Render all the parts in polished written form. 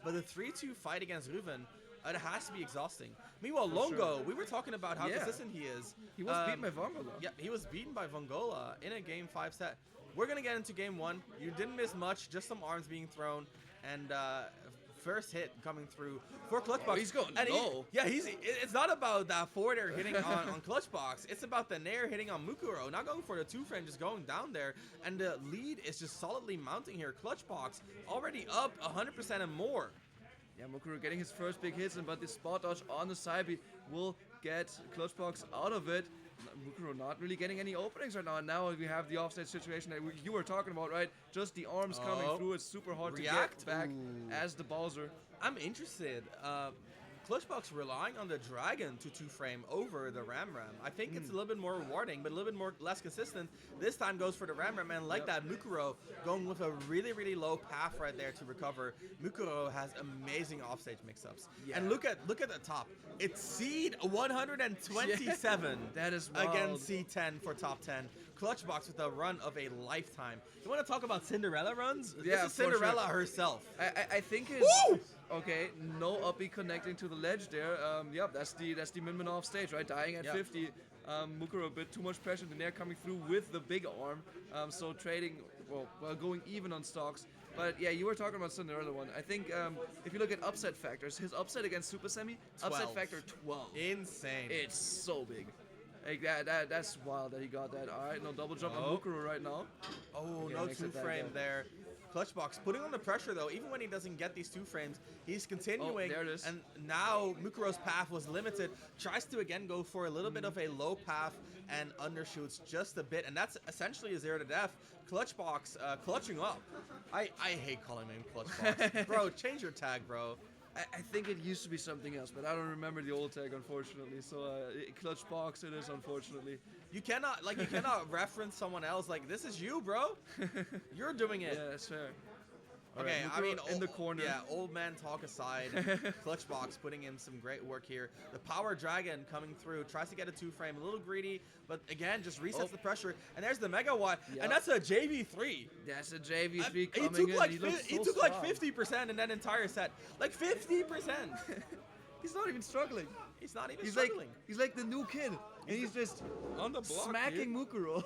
but the 3-2 fight against Ruven, it has to be exhausting. Meanwhile, Longo, we were talking about how consistent he is. He was beaten by Vongola. Yeah, he was beaten by Vongola in a game 5 set. We're going to get into game 1. You didn't miss much, just some arms being thrown, and first hit coming through for Clutchbox. Oh, he's going low. It's not about that forward air hitting on Clutchbox. It's about the nair hitting on Mukuro. Not going for the 2-frame, just going down there. And the lead is just solidly mounting here. Clutchbox already up 100% and more. Yeah, Mukuro getting his first big hits, but the spot dodge on the side B will get Clutchbox out of it. Mukuro not really getting any openings right now. And now we have the offstage situation that you were talking about, right? Just the arms coming through. It's super hard to get back as the Bowser. I'm interested. Clutchbox relying on the Dragon to 2-frame over the Ram. I think it's a little bit more rewarding, but a little bit less consistent. This time goes for the Ram, and like that, Mukuro going with a really low path right there to recover. Mukuro has amazing offstage mix-ups. Yeah. And look at the top. It's seed 127. That is wild. Against C10 for top 10. Clutchbox with a run of a lifetime. You want to talk about Cinderella runs? Yeah, this is Cinderella herself. I think it's... Woo! Okay, no uppy connecting to the ledge there. Yep, that's the min off stage, right? Dying at 50. Mukuro a bit too much pressure in the air coming through with the big arm. So trading, well, going even on stocks. But yeah, you were talking about Cinderella one. I think if you look at upset factors, his upset against Super Semi, 12. Upset factor 12. Insane. It's so big. Like that's wild that he got that. All right, no double jump on Mukuro right now. Oh, no 2-frame there. Clutchbox putting on the pressure though. Even when he doesn't get these 2 frames, he's continuing. Oh, there it is. And now Mukuro's path was limited. Tries to again go for a little bit of a low path and undershoots just a bit, and that's essentially a 0 to death. Clutchbox clutching up. I hate calling him Clutchbox. Bro, change your tag, bro. I think it used to be something else, but I don't remember the old tag, unfortunately. So Clutchbox it is, unfortunately. You cannot reference someone else. Like, this is you, bro. You're doing it. Yeah, that's fair. Okay, right, I mean, in the corner. Yeah, old man talk aside. Clutchbox putting in some great work here. The Power Dragon coming through, tries to get a 2-frame, a little greedy, but again, just resets the pressure. And there's the Megawatt, and that's a JV3. That's a JV3 coming in. He took like 50% in that entire set. Like 50%. He's not even struggling. He's not even struggling. He's like the new kid, and he's just on the block smacking Mukuro.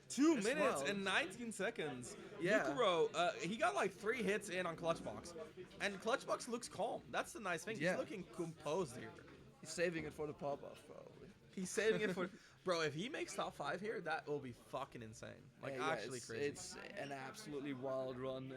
2 minutes and 19 seconds. Yeah. Mukuro, he got like 3 hits in on Clutchbox. And Clutchbox looks calm. That's the nice thing. He's looking composed here. He's saving it for the pop-off, probably. He's saving it for... Bro, if he makes top 5 here, that will be fucking insane. Like, actually crazy. It's an absolutely wild run.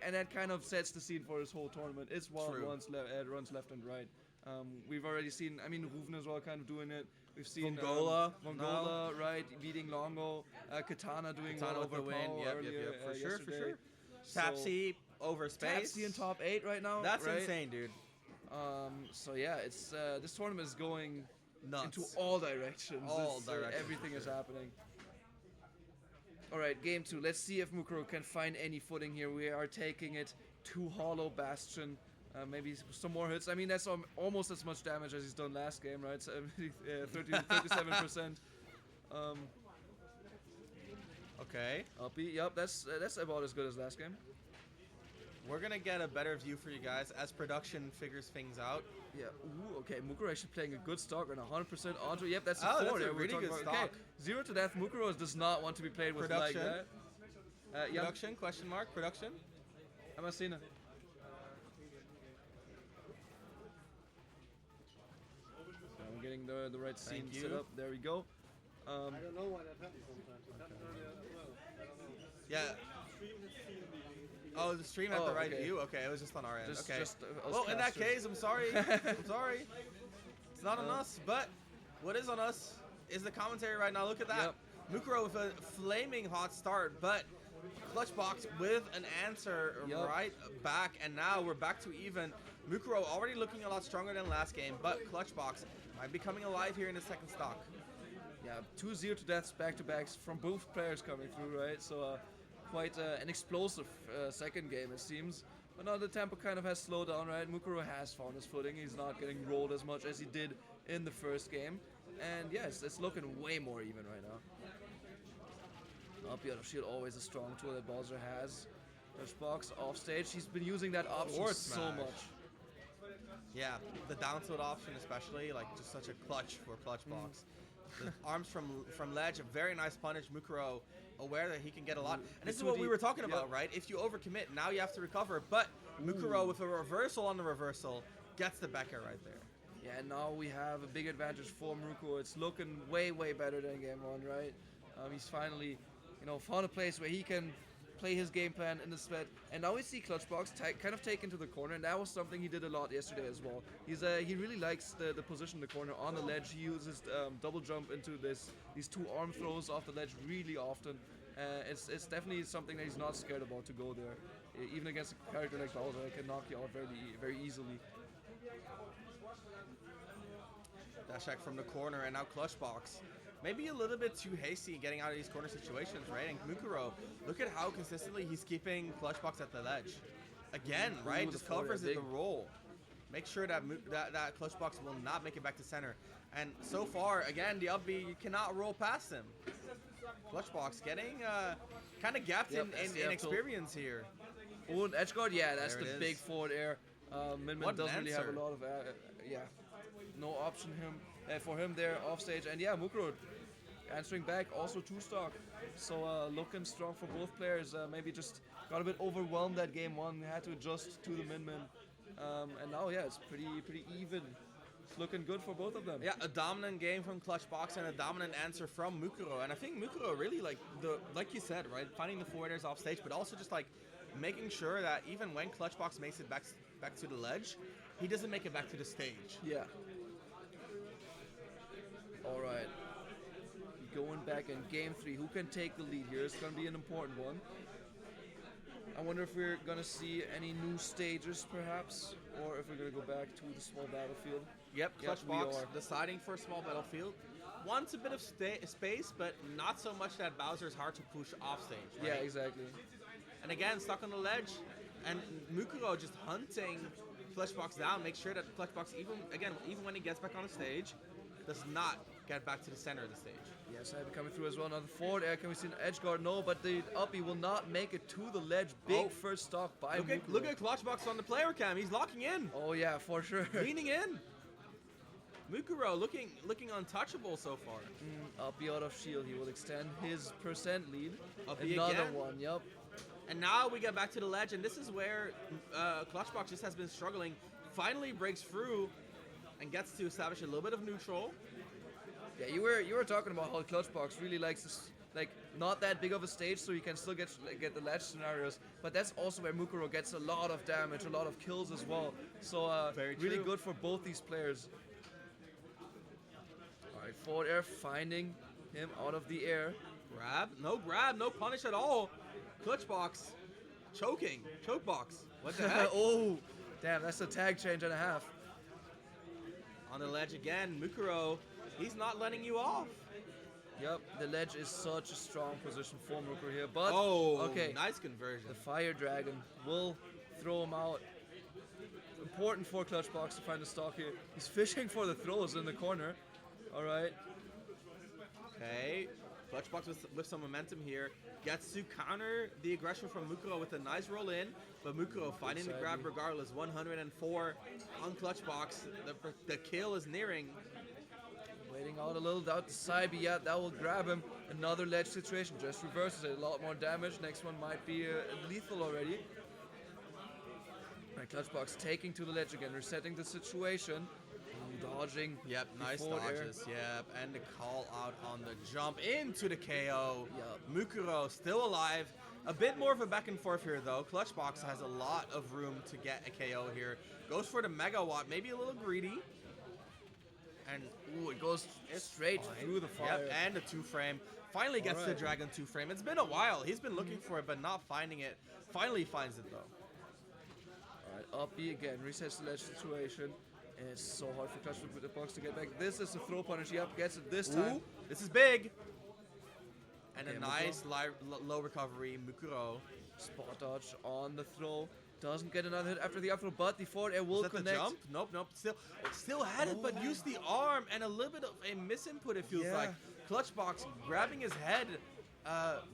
And that kind of sets the scene for this whole tournament. It's wild runs left and right. We've already seen, I mean, Ruven as well kind of doing it. We've seen Vongola, right, beating Longo, Katana doing Katana well with the over win. Paul Yep, for sure. So Tapsy over space. Tapsy in top 8 right now. That's right? insane, dude. So yeah, it's this tournament is going nuts into all directions. Everything is happening. All right, game 2. Let's see if Mukuro can find any footing here. We are taking it to Hollow Bastion. Maybe some more hits. I mean, that's almost as much damage as he's done last game, right? So, 37%. Okay. Uppy. Yep, that's about as good as last game. We're gonna get a better view for you guys as production figures things out. Yeah. Ooh, okay. Mukuro actually playing a good stock and 100% onto. Yep, that's a 4. That's a really good stock. Okay. 0 to death. Mukuro does not want to be played with production. like that. Production? Question mark? Production? Amasina. I'm getting the right scene set up. There we go. I don't know why that happens sometimes. It happened earlier as well. I don't know. Yeah. The stream had the right view? Okay, it was just on our end. Well, in that case, I'm sorry. I'm sorry. It's not on us, but what is on us is the commentary right now. Look at that. Mukuro with a flaming hot start, but Clutchbox with an answer right back, and now we're back to even. Mukuro already looking a lot stronger than last game, but Clutchbox might be coming alive here in the second stock. Yeah, 2 0 to deaths back-to-backs from both players coming through, right? So quite an explosive second game, it seems. But now the tempo kind of has slowed down, right? Mukuro has found his footing. He's not getting rolled as much as he did in the first game. And yes, it's looking way more even right now. Up the other shield, always a strong tool that Bowser has. Clutchbox off stage. He's been using that option so much. Yeah, the down tilt option especially, like just such a clutch for Clutchbox. The arms from ledge, a very nice punish. Mukuro aware that he can get a lot. And this is what we were talking about, right? If you overcommit, now you have to recover. But Mukuro with a reversal on the reversal gets the back air right there. Yeah, and now we have a big advantage for Mukuro. It's looking way, way better than game 1, right? He's finally, found a place where he can play his game plan in the split. And now we see Clutchbox kind of take into the corner, and that was something he did a lot yesterday as well. He really likes the position in the corner on the ledge. He uses double jump into these 2 arm throws off the ledge really often. It's definitely something that he's not scared about to go there. Even against a character like Bowser, he can knock you out very, very easily. Dash attack from the corner, and now Clutchbox. Maybe a little bit too hasty getting out of these corner situations, right? And Mukuro, look at how consistently he's keeping Clutchbox at the ledge. Again, right? Just covers the roll. Make sure that that Clutchbox will not make it back to center. And so far, again, the up B, you cannot roll past him. Clutchbox getting kind of gapped in experience here. Oh, an edge guard? Yeah, that's the big forward air. Min doesn't really have a lot of, no option for him there off stage. And yeah, Mukuro answering back, also 2-stock. So looking strong for both players. Maybe just got a bit overwhelmed that game 1. Had to adjust to the Min. And now, yeah, it's pretty even. It's looking good for both of them. Yeah, a dominant game from Clutchbox and a dominant answer from Mukuro. And I think Mukuro really, like you said, right, finding the forward airs off stage, but also just like making sure that even when Clutchbox makes it back to the ledge, he doesn't make it back to the stage. Yeah. All right. Going back in game 3. Who can take the lead here? It's going to be an important one. I wonder if we're going to see any new stages, perhaps, or if we're going to go back to the small battlefield. Yep, Clutchbox deciding for a small battlefield. Wants a bit of space, but not so much that Bowser's hard to push off stage, right? Yeah, exactly. And again, stuck on the ledge, and Mukuro just hunting Clutchbox down, make sure that Clutchbox, even when he gets back on the stage, does not get back to the center of the stage. Yes, I've coming through as well. Another forward air. Can we see an edge guard? No, but the uppie will not make it to the ledge. Big first stock by Mukuro. Look at Clutchbox on the player cam. He's locking in. Oh yeah, for sure. Leaning in. Mukuro looking untouchable so far. Uppie out of shield. He will extend his % lead. Uppie Another again. one. Yep. And now we get back to the ledge, and this is where Clutchbox just has been struggling. Finally breaks through and gets to establish a little bit of neutral. Yeah, you were talking about how Clutchbox really likes this, like, not that big of a stage, so you can still get the ledge scenarios. But that's also where Mukuro gets a lot of damage, a lot of kills as well. So really good for both these players. All right, forward air finding him out of the air. Grab, no punish at all. Clutchbox choking, chokebox. What the heck? Oh, damn, that's a tag change and a half. On the ledge again, Mukuro. He's not letting you off. Yep, the ledge is such a strong position for Mukuro here, but okay, nice conversion. The Fire Dragon will throw him out. Important for Clutchbox to find the stock here. He's fishing for the throws in the corner. All right. Okay, Clutchbox with some momentum here. Gets to counter the aggression from Mukuro with a nice roll in, but Mukuro finding the grab regardless. 104 on Clutchbox. The kill is nearing. Waiting out a little out the side, but yeah, that will grab him. Another ledge situation, just reverses it. A lot more damage. Next one might be lethal already. Right, Clutchbox taking to the ledge again, resetting the situation. Dodging. Yep, nice dodges. Yep, and the call out on the jump into the KO. Yep. Mukuro still alive. A bit more of a back and forth here though. Clutchbox has a lot of room to get a KO here. Goes for the megawatt, maybe a little greedy. And it goes straight through the fire. Yep, and the 2-frame. Finally gets the Dragon 2-frame. It's been a while. He's been looking for it, but not finding it. Finally finds it, though. All right, uppie again. Resets the ledge situation. And it's so hard for Clutchbox to get back. This is a throw punish. Yep, gets it this time. Ooh, this is big. And a nice low recovery. Mukuro. Spot dodge on the throw. Doesn't get another hit after the up throw, but the forward air will connect. The jump? Nope. Still had it, but used the arm and a little bit of a misinput, it feels like. Clutchbox grabbing his head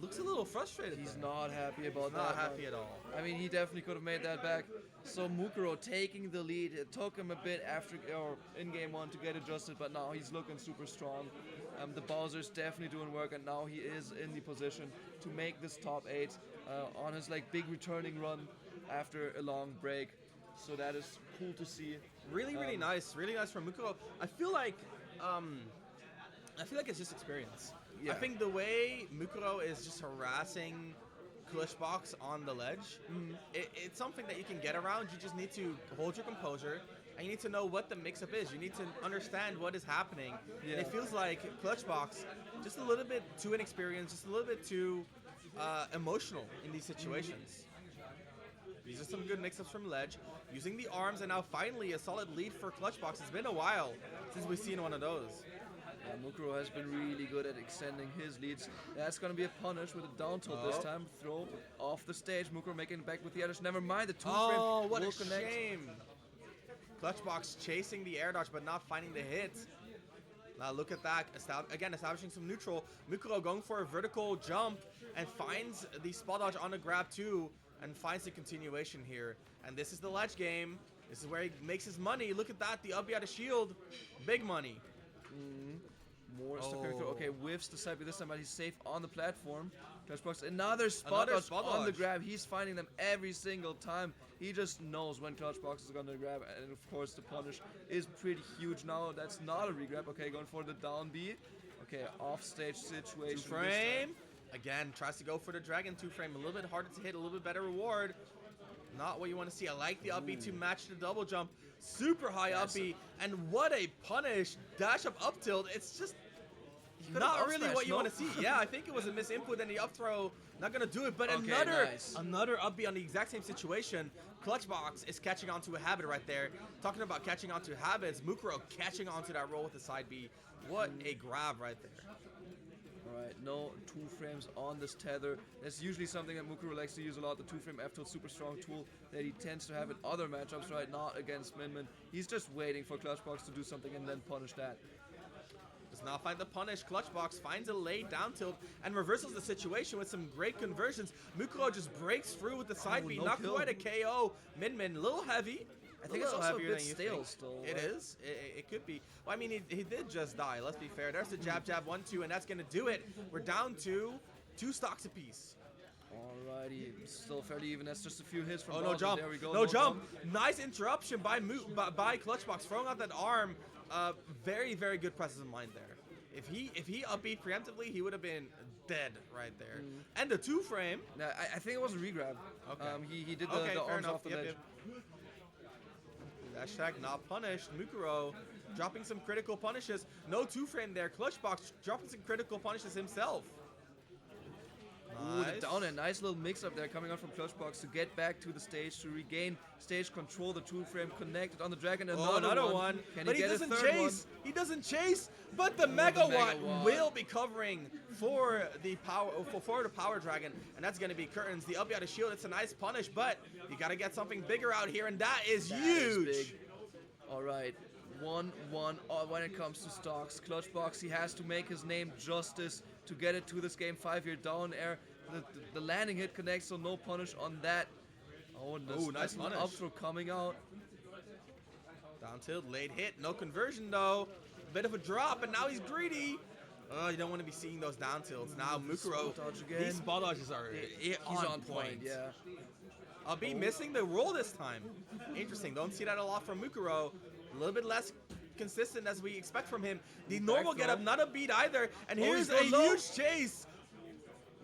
looks a little frustrated. He's not happy about that. Not happy at all. I mean, he definitely could have made that back. So Mukuro taking the lead. It took him a bit after or in game 1 to get adjusted, but now he's looking super strong. The Bowser's definitely doing work, and now he is in the position to make this top 8 on his like big returning run after a long break. So that is cool to see. Really nice from Mukuro. I feel like it's just experience. Yeah. I think the way Mukuro is just harassing Clutchbox on the ledge, it's something that you can get around. You just need to hold your composure, and you need to know what the mix-up is. You need to understand what is happening. Yeah. And it feels like Clutchbox just a little bit too inexperienced, just a little bit too emotional in these situations. These are some good mix-ups from ledge, using the arms, and now finally a solid lead for Clutchbox. It's been a while since we've seen one of those. Yeah, Mukuro has been really good at extending his leads. That's going to be a punish with a down tilt this time. Throw off the stage. Mukuro making it back with the others. Never mind, the 2-frame what will a connect. shame. Clutchbox chasing the air dodge, but not finding the hit. Now look at that. Again, establishing some neutral. Mukuro going for a vertical jump and finds the spot dodge on the grab too, and finds the continuation here. And this is the ledge game. This is where he makes his money. Look at that. The up out of shield. Big money. More stuff coming through. Okay, whiffs the side, but this time he's safe on the platform. Clutchbox, another spot dodge on the grab. He's finding them every single time. He just knows when Clutchbox is going to grab, and of course the punish is pretty huge now. That's not a regrab. Okay, going for the down B. Okay, off stage situation. 2-frame. Again, tries to go for the dragon 2-frame. A little bit harder to hit, a little bit better reward. Not what you want to see. I like the up B to match the double jump. Super high up B, and what a punish. Dash up tilt. It's just not really what you want to see. Yeah, I think it was a misinput and the up throw. Not going to do it, but another up B on the exact same situation. Clutchbox is catching onto a habit right there. Talking about catching onto habits, Mukuro catching onto that roll with the side B. What a grab right there. Alright, no 2-frames on this tether. That's usually something that Mukuro likes to use a lot, the 2-frame F-tilt, super strong tool that he tends to have in other matchups, right? Not against Min. He's just waiting for Clutchbox to do something and then punish that. Does not find the punish. Clutchbox finds a late down tilt and reversals the situation with some great conversions. Mukuro just breaks through with the side B. Not quite a KO. Min, a little heavy. I think it's also a bit stale still. It is. It could be. Well, I mean, he did just die. Let's be fair. There's the jab, 1-2, and that's going to do it. We're down to 2 stocks apiece. Alrighty, still fairly even. That's just a few hits from no jump. There we go. No jump. Nice interruption by Clutchbox, throwing out that arm. Very, very good presence of mind there. If he upbeat preemptively, he would have been dead right there. And the 2-frame. Nah, I think it was a regrab. Okay. He did the arms off the ledge. Yep. Hashtag not punished. Mukuro dropping some critical punishes. No 2-frame there. Clutchbox dropping some critical punishes himself. Ooh, the down and nice little mix up there coming out from Clutchbox to get back to the stage, to regain stage control. The 2-frame connected on the dragon. Another one. But he doesn't chase. He doesn't chase. But the Megawatt will be covering for the power dragon, and that's going to be curtains. The up out of shield. It's a nice punish, but you got to get something bigger out here, and that is huge. All right. 1-1 when it comes to stocks. Clutchbox, he has to make his name justice to get it to this game. 5-year down air. The landing hit connects, so no punish on that. Oh, and this nice up throw coming out. Down tilt, late hit, no conversion though. Bit of a drop, and now he's greedy. Oh, you don't want to be seeing those down tilts. Now Mukuro, these spot dodges are he's on point. Yeah. I'll be missing the roll this time. Interesting. Don't see that a lot from Mukuro. A little bit less consistent as we expect from him. The normal get up, not a beat either. And here's a huge chase.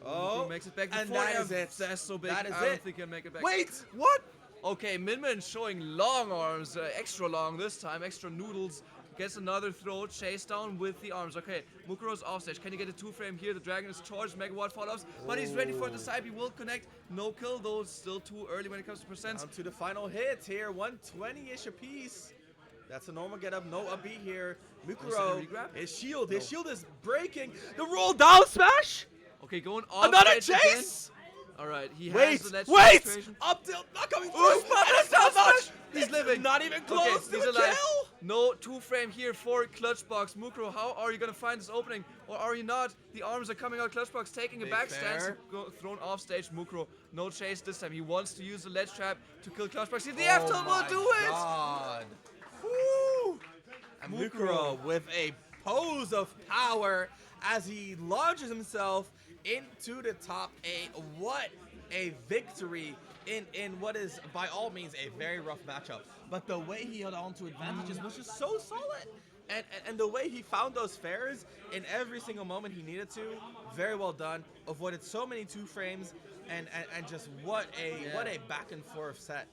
Oh, makes it back and that is it. That's so big. That is I don't think he'll make it back. Wait, what? Okay, Min showing long arms, extra long this time, extra noodles. Gets another throw, chase down with the arms. Okay, Mukuro's offstage. Can he get a 2-frame here? The dragon is charged, Megawatt follows, but he's ready for the side. He will connect. No kill though, still too early when it comes to percents. Down to the final hit here, 120-ish apiece. That's a normal get up, no upbeat here. Mukuro, his shield is breaking. The roll down smash. Okay, going off. Another chase. All right, he has the ledge wait, situation. up tilt, not coming through. He's living. Not even close to the kill. No two-frame here for Clutchbox. Mukuro, how are you going to find this opening? Or are you not? The arms are coming out. Clutchbox taking a back stance. Thrown off stage. Mukuro, no chase this time. He wants to use the ledge trap to kill Clutchbox. The F-tilt will do it! God. Woo! And Mukuro with a pose of power as he launches himself into the top 8. What a victory in what is by all means a very rough matchup. But the way he held on to advantages was just so solid. And the way he found those fairs in every single moment he needed to, very well done. Avoided so many two frames and just what a back and forth set.